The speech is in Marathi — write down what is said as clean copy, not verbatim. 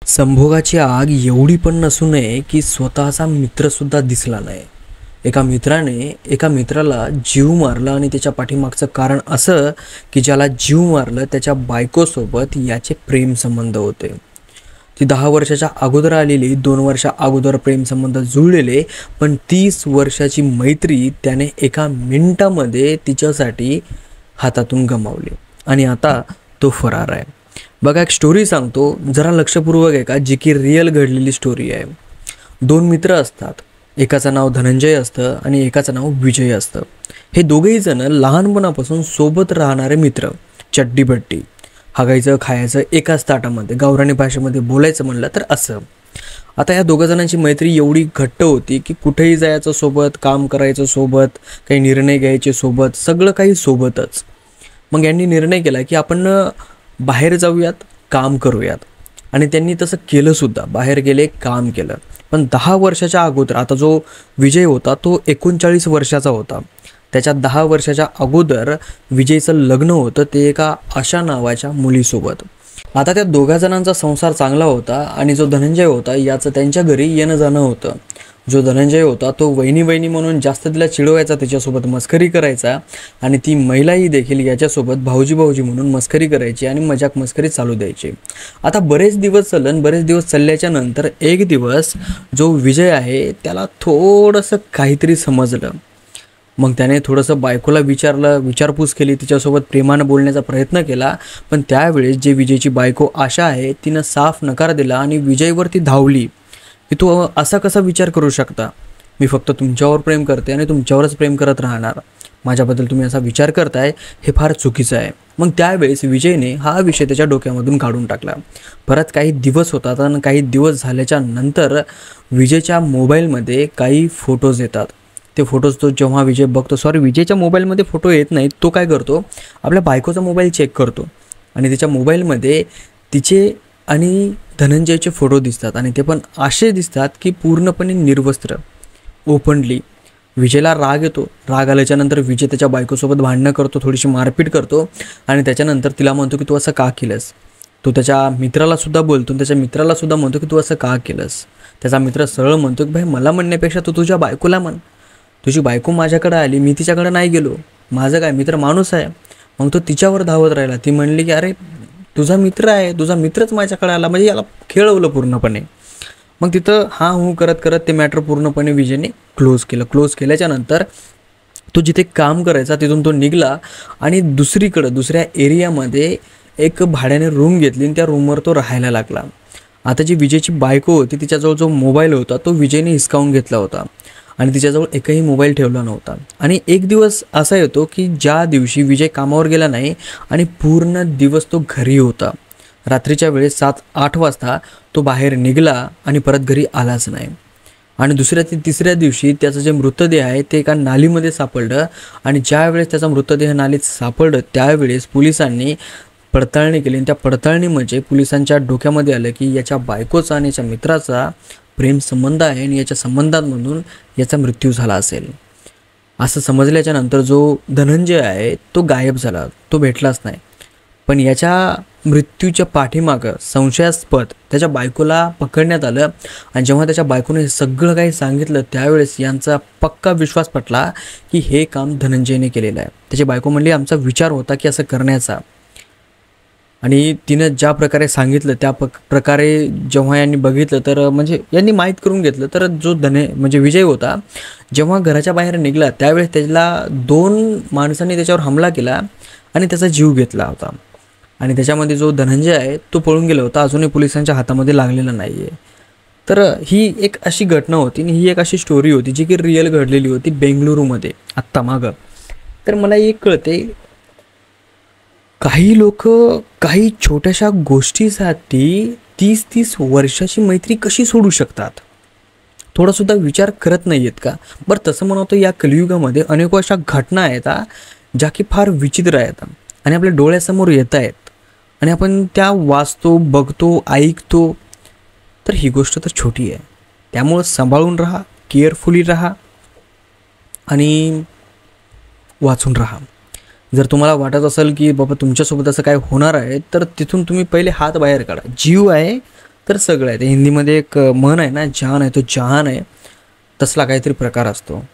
संभोगाची आग एवढी पण नसू नये की स्वतःचा मित्रसुद्धा दिसला नाही. एका मित्राने एका मित्राला जीव मारला आणि त्याच्या पाठीमागचं कारण असं की ज्याला जीव मारलं त्याच्या बायकोसोबत याचे प्रेमसंबंध होते. ती 10 वर्षाच्या अगोदर आलेली, 2 वर्षा अगोदर प्रेमसंबंध जुळलेले, पण 30 वर्षाची मैत्री त्याने एका मिनिटामध्ये तिच्यासाठी हातातून गमावली आणि आता तो फरार आहे. बघा, एक स्टोरी सांगतो, जरा लक्षपूर्वक आहे का, जी की रिअल घडलेली स्टोरी आहे. 2 मित्र असतात, एकाचं नाव धनंजय असतं आणि एकाचं नाव विजय असतं. हे दोघेही जण लहानपणापासून सोबत राहणारे मित्र, चड्डीबड्डी, हागायचं खायचं एकाच ताटामध्ये, गावरानी भाषेमध्ये बोलायचं म्हणलं तर असं. आता या दोघं जणांची मैत्री एवढी घट्ट होती की कुठेही जायचं सोबत, काम करायचं सोबत, काही निर्णय घ्यायचे सोबत, सगळं काही सोबतच. मग यांनी निर्णय केला की आपण बाहेर जाऊयात, काम करूयात, आणि त्यांनी तसं केलंसुद्धा. बाहेर गेले, काम केलं. पण 10 वर्षाच्या अगोदर, आता जो विजय होता तो 39 वर्षाचा होता, त्याच्या 10 वर्षाच्या अगोदर विजयचं लग्न होतं ते एका आशा नावाच्या मुलीसोबत. आता त्या दोघा जणांचा संसार चांगला होता आणि जो धनंजय होता याचं त्यांच्या घरी येणं जाणं होतं. जो धनंजय होता तो वहिनी वहिनी म्हणून जास्त तिला चिडवायचा, तिच्यासोबत मस्करी करायचा, आणि ती महिलाही देखील याच्यासोबत भाऊजी भाऊजी म्हणून मस्करी करायची आणि मजाक मस्करी चालू द्यायची. आता बरेच दिवस चालल्याच्या नंतर एक दिवस जो विजय आहे त्याला थोडंसं काहीतरी समजलं. मग त्याने थोडंसं बायकोला विचारपूस केली, तिच्यासोबत प्रेमानं बोलण्याचा प्रयत्न केला. पण त्यावेळेस जे विजयची बायको आशा आहे तिनं साफ नकार दिला आणि विजयवरती धावली की तू असा कसा विचार करू शकता, मी फक्त तुमच्यावर प्रेम करते आणि तुमच्यावरच प्रेम करत राहणार, माझ्याबद्दल तुम्ही असा विचार करताय, हे फार चुकीचं आहे. मग त्यावेळेस विजयने हा विषय त्याच्या डोक्यामधून काढून टाकला. परत काही दिवस होतात आणि काही दिवस झाल्याच्या नंतर विजयच्या मोबाईलमध्ये काही फोटोज येतात. ते फोटोज तो जेव्हा विजय बघतो, विजयच्या मोबाईलमध्ये फोटो येत नाहीत, तो काय करतो, आपल्या बायकोचा मोबाईल चेक करतो आणि त्याच्या मोबाईलमध्ये तिचे आणि धनंजयचे फोटो दिसतात, आणि ते पण असे दिसतात की पूर्णपणे निर्वस्त्र, ओपनली. विजयला राग येतो. राग आल्याच्या नंतर विजय त्याच्या बायकोसोबत भांडणं करतो, थोडीशी मारपीट करतो, आणि त्याच्यानंतर तिला म्हणतो की तू असं का केलंस. तो त्याच्या मित्रालासुद्धा बोलतो, त्याच्या मित्रालासुद्धा म्हणतो की तू असं का केलंस. त्याचा मित्र सरळ म्हणतो की भाई, मला म्हणण्यापेक्षा तू तुझ्या बायकोला म्हण, तुझी बायको माझ्याकडे आली, मी तिच्याकडे नाही गेलो, माझं काय, मित्र माणूस आहे. मग तो तिच्यावर धावत राहिला. ती म्हणली की अरे तुझा मित्र आहे, तुझा मित्रच माझ्याकडे आला, म्हणजे याला खेळवलं पूर्णपणे. मग तिथं हा हू करत करत ते मॅटर पूर्णपणे विजयने क्लोज केलं. क्लोज केल्याच्या नंतर तो जिथे काम करायचा तिथून तो निघाला आणि दुसऱ्या एरियामध्ये एक भाड्याने रूम घेतली आणि त्या रूमवर तो राहायला लागला. आता जी विजयची बायको होती तिच्याजवळ जो मोबाईल होता तो विजयने हिसकावून घेतला होता आणि तिच्याजवळ एकही मोबाईल ठेवला नव्हता. आणि एक दिवस असा येतो की ज्या दिवशी विजय कामावर गेला नाही आणि पूर्ण दिवस तो घरी होता. रात्रीच्या वेळेस 7-8 वाजता तो बाहेर निघाला आणि परत घरी आलाच नाही. आणि तिसऱ्या दिवशी त्याचं जे मृतदेह आहे ते एका नालीमध्ये सापडलं, आणि ज्या वेळेस त्याचा मृतदेह नालीत सापडलं त्यावेळेस पोलिसांनी पडताळणी केली. आणि त्या पडताळणीमध्ये पोलिसांच्या डोक्यामध्ये आलं की याच्या बायकोचा आणि याच्या मित्राचा प्रेम संबंध आहे आणि याच्या संबंधांमधून याचा मृत्यू झाला असेल. असं समजल्याच्या नंतर जो धनंजय आहे तो गायब झाला, तो भेटलाच नाही. पण याच्या मृत्यूच्या पाठीमागं संशयास्पद त्याच्या बायकोला पकडण्यात आलं, आणि जेव्हा त्याच्या बायकोने हे सगळं काही सांगितलं त्यावेळेस यांचा पक्का विश्वास पटला की हे काम धनंजयने केलेलं आहे. त्याची बायको म्हणली आमचा विचार होता की असं करण्याचा, आणि तिनं ज्या प्रकारे सांगितलं त्या प्रकारे जेव्हा यांनी बघितलं तर म्हणजे यांनी माहीत करून घेतलं तर जो म्हणजे विजय होता जेव्हा घराच्या बाहेर निघाला त्यावेळेस त्याला 2 माणसांनी त्याच्यावर हमला केला आणि त्याचा जीव घेतला होता. आणि त्याच्यामध्ये जो धनंजय आहे तो पळून गेला होता, अजूनही पोलिसांच्या हातामध्ये लागलेला नाही आहे. तर ही एक अशी घटना होती आणि ही एक अशी स्टोरी होती जी की रिअल घडलेली होती बेंगलुरूमध्ये आत्ता मागं. तर मला एक कळते, काही लोक काही छोट्याशा गोष्टीसाठी 30-30 वर्षाची मैत्री कशी सोडू शकतात, थोडासुद्धा विचार करत नाही आहेत का. बरं, तसं म्हणतो या कलियुगामध्ये अनेक अशा घटना आहेत ज्या की फार विचित्र आहेत आणि आपल्या डोळ्यासमोर येत आहेत, आणि आपण त्या वाचतो, बघतो, ऐकतो. तर ही गोष्ट तर छोटी आहे. त्यामुळं सांभाळून राहा, केअरफुली राहा आणि वाचून राहा. जर तुम्हाला वाटत असेल की बाबा तुमच्यासोबत असं काय होणार आहे तर तिथून तुम्ही पहिले हात बाहेर काढा. जीव आहे तर सगळं आहे. ते हिंदीमध्ये एक म्हण आहे ना, जहान आहे तो जहान आहे, तसला काहीतरी प्रकार असतो.